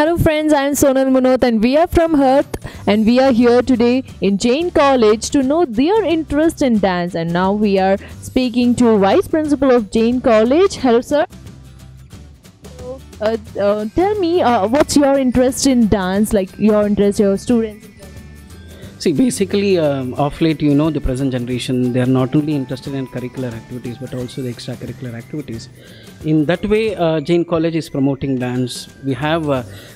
Hello friends, I am Sonal Munot and we are from Hearth and we are here today in Jain College to know their interest in dance, and now we are speaking to Vice Principal of Jain College. Hello sir. Tell me what's your interest in dance, like your interest, your students? See, basically, of late, the present generation, they are not only interested in curricular activities, but also the extracurricular activities. In that way, Jain College is promoting dance. We have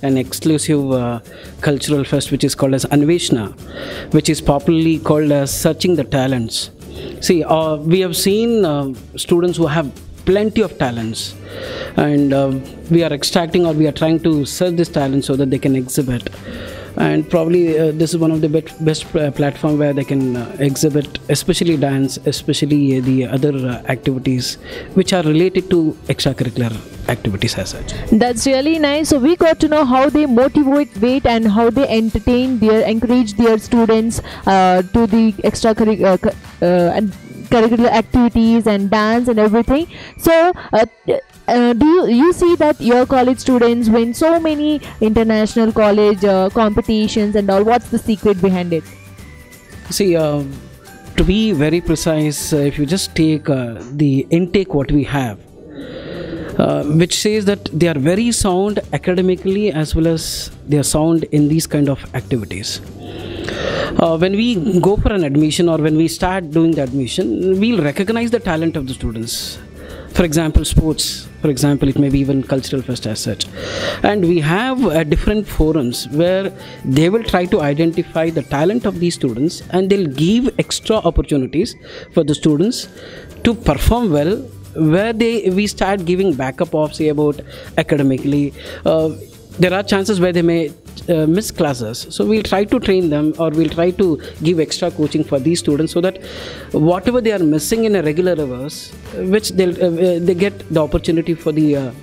an exclusive cultural fest, which is called as Anveshna, which is popularly called as Searching the Talents. See, we have seen students who have plenty of talents, and we are extracting, or we are trying to search this talent so that they can exhibit. And probably this is one of the best platform where they can exhibit, especially dance, especially the other activities which are related to extracurricular activities as such. That's really nice. So we got to know how they motivate and how they encourage their students to the extracurricular and curricular activities and dance and everything. So do you see that your college students win so many international college competitions and all? What's the secret behind it? See, to be very precise, if you just take the intake what we have, which says that they are very sound academically as well as they are sound in these kind of activities. When we go for an admission, or when we start doing the admission, we'll recognize the talent of the students. For example, sports, for example, it may be even cultural fest as such. And we have different forums where they will try to identify the talent of these students, and they'll give extra opportunities for the students to perform well, where we start giving backup of, say, about academically. There are chances where they may miss classes, so we'll try to train them, or we'll try to give extra coaching for these students, so that whatever they are missing in a regular hours, which they get the opportunity for them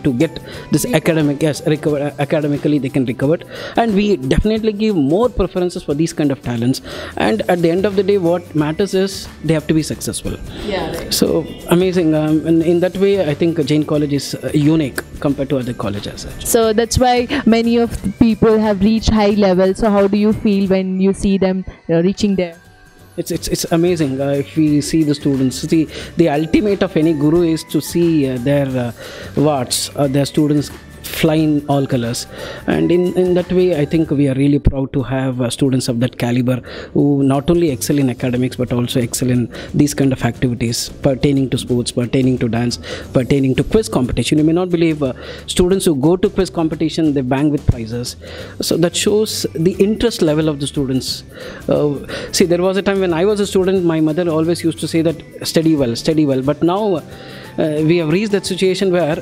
to get this academically they can recover. And we definitely give more preferences for these kind of talents, and at the end of the day what matters is they have to be successful. Yeah, right. So amazing, and in that way I think Jain College is unique compared to other colleges as such. So that's why many of the people have reached high level. So how do you feel when you see them reaching there? It's amazing. If we see the students, see, the ultimate of any guru is to see their wards, their students fly in all colors. And in that way I think we are really proud to have students of that caliber, who not only excel in academics but also excel in these kind of activities pertaining to sports, pertaining to dance, pertaining to quiz competition. You may not believe students who go to quiz competition, they bang with prizes. So that shows the interest level of the students. See, there was a time when I was a student, my mother always used to say that study well, but now we have reached that situation where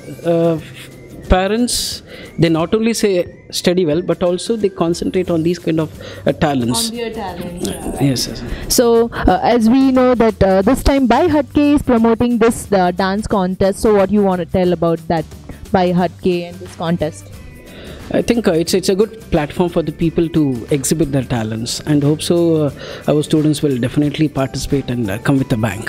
parents, they not only say study well, but also they concentrate on these kind of talents. On their talents. Yes. So as we know that this time Bhai Hatke is promoting this dance contest. So what you want to tell about that Bhai Hatke and this contest? I think it's a good platform for the people to exhibit their talents, and hope so our students will definitely participate and come with a bang.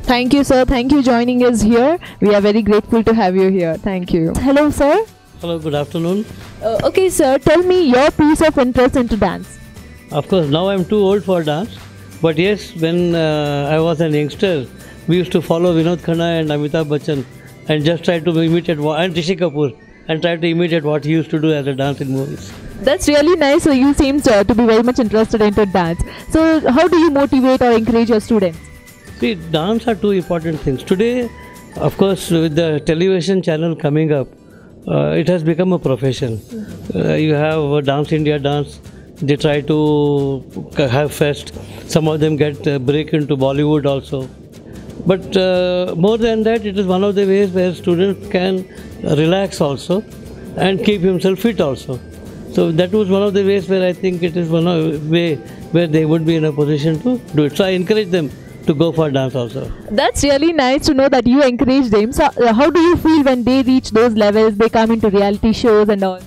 Thank you, sir. Thank you joining us here. We are very grateful to have you here. Thank you. Hello, sir. Hello, good afternoon. Okay, sir. Tell me your piece of interest into dance. Of course, now I am too old for dance. But yes, when I was an youngster, we used to follow Vinod Khanna and Amitabh Bachchan and just try to imitate, and Rishi Kapoor, and try to imitate what he used to do as a dance in movies. That's really nice. So you seem to be very much interested into dance. So how do you motivate or encourage your students? See, dance are two important things. Today, of course, with the television channel coming up, it has become a profession. You have Dance India Dance. They try to have fest. Some of them get a break into Bollywood also. But more than that, it is one of the ways where students can relax also and keep himself fit also. So that was one of the ways where I think it is one of the way where they would be in a position to do it. So I encourage them to go for dance also. That's really nice to know that you encourage them. So how do you feel when they reach those levels, they come into reality shows and all?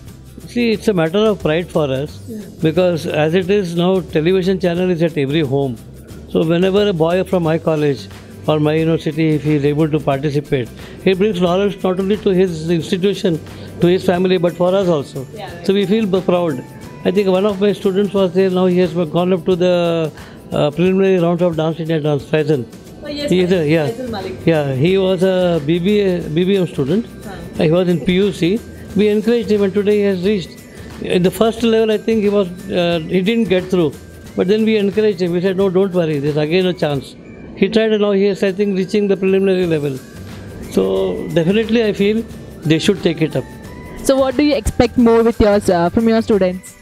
See, it's a matter of pride for us, because as it is now, television channel is at every home. So whenever a boy from my college or my university, if he is able to participate, he brings knowledge not only to his institution, to his family, but for us also. So we feel proud. I think one of my students was there. Now he has gone up to the preliminary round of Dance India Dance. Faisal. Oh, yes, He is a, yeah, Faisal Malik. yeah. He was a BBM student. He was in PUC. We encouraged him, and today he has reached. In the first level, I think he didn't get through. But then we encouraged him. We said, no, don't worry. There's again a chance. He tried, and now he is, I think, reaching the preliminary level. So definitely, I feel they should take it up. So what do you expect more with yours from your students?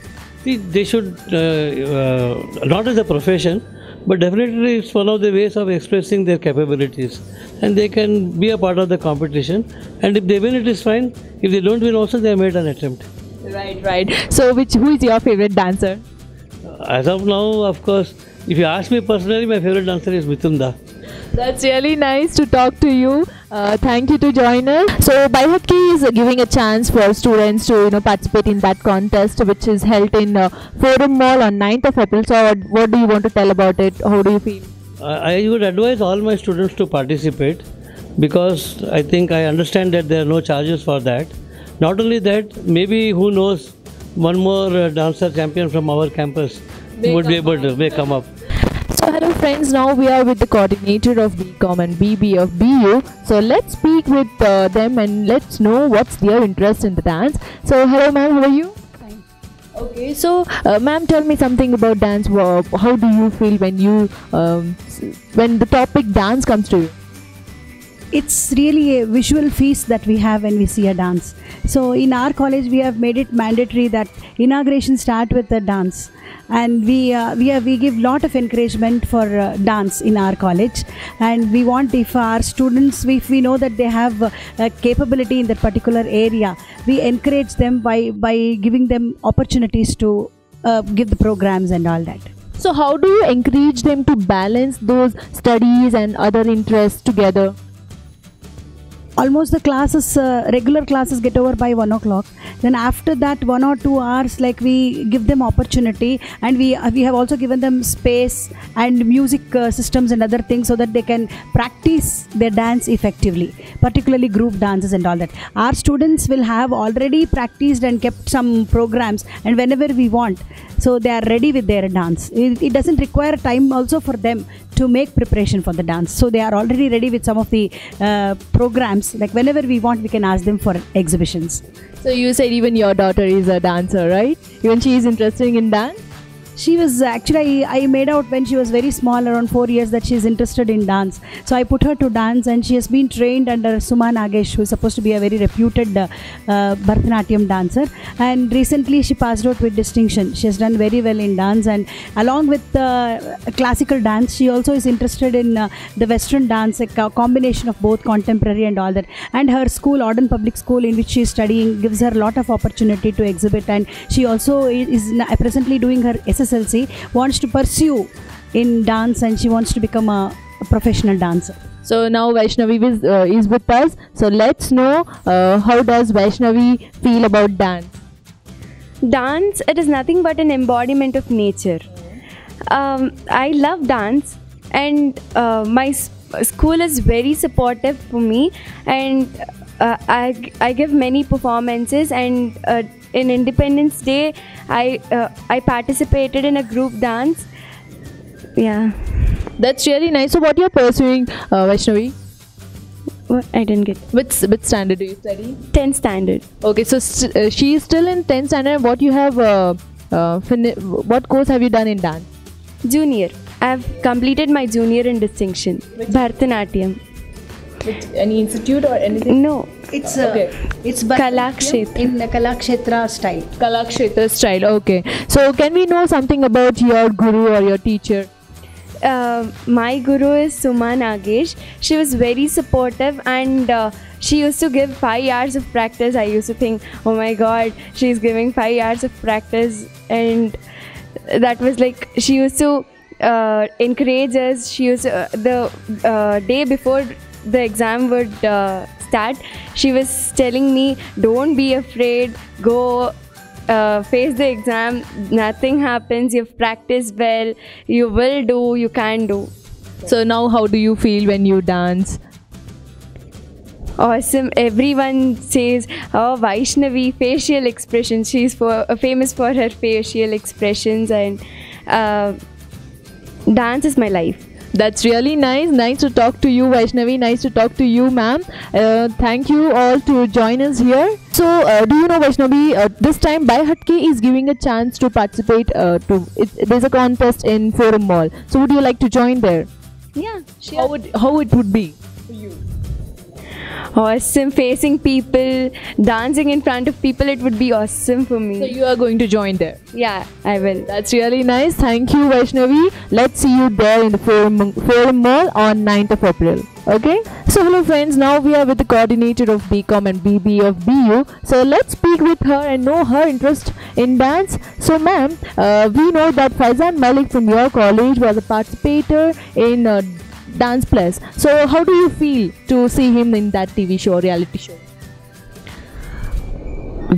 See, they should, not as a profession, but definitely it's one of the ways of expressing their capabilities. And they can be a part of the competition. And if they win, it is fine. If they don't win also, they have made an attempt. Right. So who is your favorite dancer? As of now, of course, if you ask me personally, my favorite dancer is Mitunda. That's really nice to talk to you. Thank you to join us. So Baihatki is giving a chance for students to participate in that contest, which is held in Forum Mall on 9th of April. So what do you want to tell about it? How do you feel? I would advise all my students to participate, because I think I understand that there are no charges for that. Not only that, maybe who knows, one more dancer champion from our campus would be able to come up. So hello friends, now we are with the coordinator of BCom and BB of BU. So let's speak with them and let's know what's their interest in the dance. So hello ma'am, how are you? Fine. Okay, so ma'am, tell me something about dance. How do you feel when the topic dance comes to you? It's really a visual feast that we have when we see a dance. So in our college, we have made it mandatory that inauguration start with a dance, and we give lot of encouragement for dance in our college. And we want, if our students, if we know that they have a capability in that particular area, we encourage them by giving them opportunities to give the programs and all that. So how do you encourage them to balance those studies and other interests together? Almost the classes, regular classes get over by 1 o'clock. Then after that 1 or 2 hours, like, we give them opportunity, and we have also given them space and music systems and other things, so that they can practice their dance effectively, particularly group dances and all that. Our students will have already practiced and kept some programs, and whenever we want, so they are ready with their dance. It doesn't require time also for them to make preparation for the dance. So they are already ready with some of the programs. Like, whenever we want, we can ask them for exhibitions. So you said even your daughter is a dancer, right? Even she is interested in dance? She was actually, I made out when she was very small, around 4 years, that she is interested in dance. So I put her to dance, and she has been trained under Suma Nagesh, who is supposed to be a very reputed Bharatanatyam dancer. And recently she passed out with distinction. She has done very well in dance, and along with classical dance, she also is interested in the Western dance, a combination of both contemporary and all that. And her school, Auden Public School, in which she is studying, gives her a lot of opportunity to exhibit. And she also is presently doing her SSLC, wants to pursue in dance, and she wants to become a professional dancer. So now Vaishnavi is with us. So let's know, how does Vaishnavi feel about dance? Dance, it is nothing but an embodiment of nature. I love dance, and my school is very supportive for me, and I give many performances, and in Independence Day I participated in a group dance. Yeah. That's really nice. So what you're pursuing, Vaishnavi? What? I didn't get. Which standard do you study? 10th standard. Okay, so she is still in 10th standard. What you have, what course have you done in dance? Junior. I've completed my junior in distinction. Bharatanatyam. Any institute or anything? No. It's Kalakshetra. in the Kalakshetra style. Kalakshetra style. Okay. So can we know something about your guru or your teacher? My guru is Suma Nagesh. She was very supportive, and she used to give 5 hours of practice. I used to think, oh my god, she's giving 5 hours of practice, and that was like, she used to encourage us. She used to, the day before the exam would start, she was telling me, don't be afraid, go face the exam, nothing happens, you've practiced well, you will do, you can do. So now how do you feel when you dance? Awesome. Everyone says, oh, Vaishnavi, facial expressions. She's famous for her facial expressions, and dance is my life. That's really nice. Nice to talk to you, Vaishnavi. Nice to talk to you, ma'am. Thank you all to join us here. So, do you know, Vaishnavi, this time Bhai Hatke is giving a chance to participate. There's a contest in Forum Mall. So, would you like to join there? Yeah, sure. How it would be? Awesome. Facing people, dancing in front of people, it would be awesome for me. So, you are going to join there. Yeah, I will. That's really nice. Thank you, Vaishnavi. Let's see you there in the Forum Mall on 9th of April. Okay. So, hello friends. Now we are with the coordinator of BCom and BB of BU. So, let's speak with her and know her interest in dance. So, ma'am, we know that Faizan Malik from your college was a participator in Dance Plus. So, how do you feel to see him in that TV show, reality show?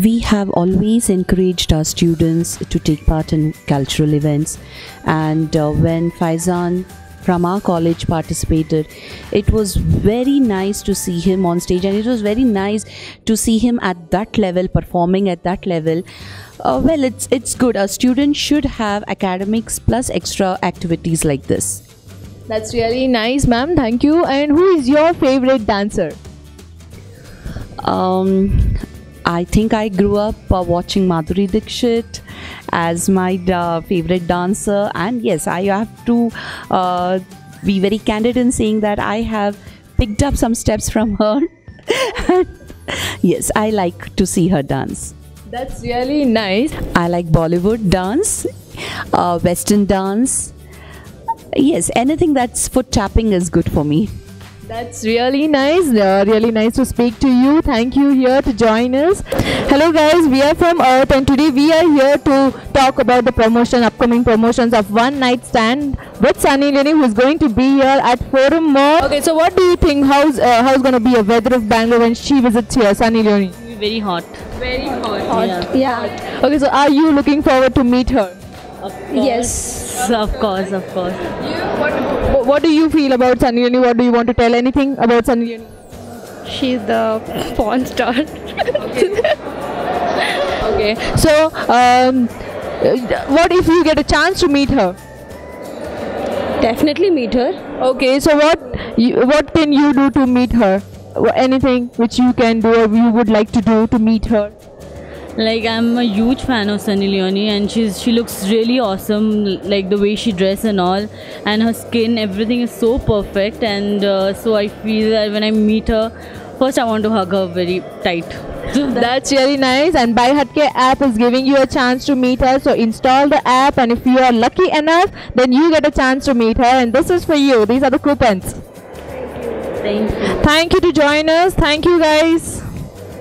We have always encouraged our students to take part in cultural events, and when Faizan from our college participated, it was very nice to see him on stage, and it was very nice to see him at that level, performing at that level. Well, it's good. A student should have academics plus extra activities like this. That's really nice, ma'am. Thank you. And who is your favorite dancer? I think I grew up watching Madhuri Dixit as my favorite dancer, and yes, I have to be very candid in saying that I have picked up some steps from her. Yes, I like to see her dance. That's really nice. I like Bollywood dance, Western dance. Yes, anything that's foot tapping is good for me. That's really nice. Really nice to speak to you. Thank you here to join us. Hello guys, we are from Earth, and today we are here to talk about the upcoming promotions of One Night Stand with Sunny Leone, who is going to be here at Forum Mall. Okay, so what do you think? How's going to be a weather of Bangalore when she visits here, Sunny Leone? Very hot. Very hot. Yeah. Okay, so are you looking forward to meet her? Yes. Of course. What do you feel about Sunny Leone? What do you want to tell? Anything about Sunny Leone? She's the porn star. Okay. So, what if you get a chance to meet her? Definitely meet her. Okay. So, what can you do to meet her? Anything which you can do or you would like to do to meet her? Like, I'm a huge fan of Sunny Leone, and she looks really awesome, like the way she dresses and all, and her skin, everything is so perfect, and so I feel that when I meet her, first I want to hug her very tight. That's really nice. And Bhai Hatke app is giving you a chance to meet her, so install the app, and if you are lucky enough, then you get a chance to meet her, and this is for you. These are the coupons. Thank you. Thank you to join us. Thank you guys.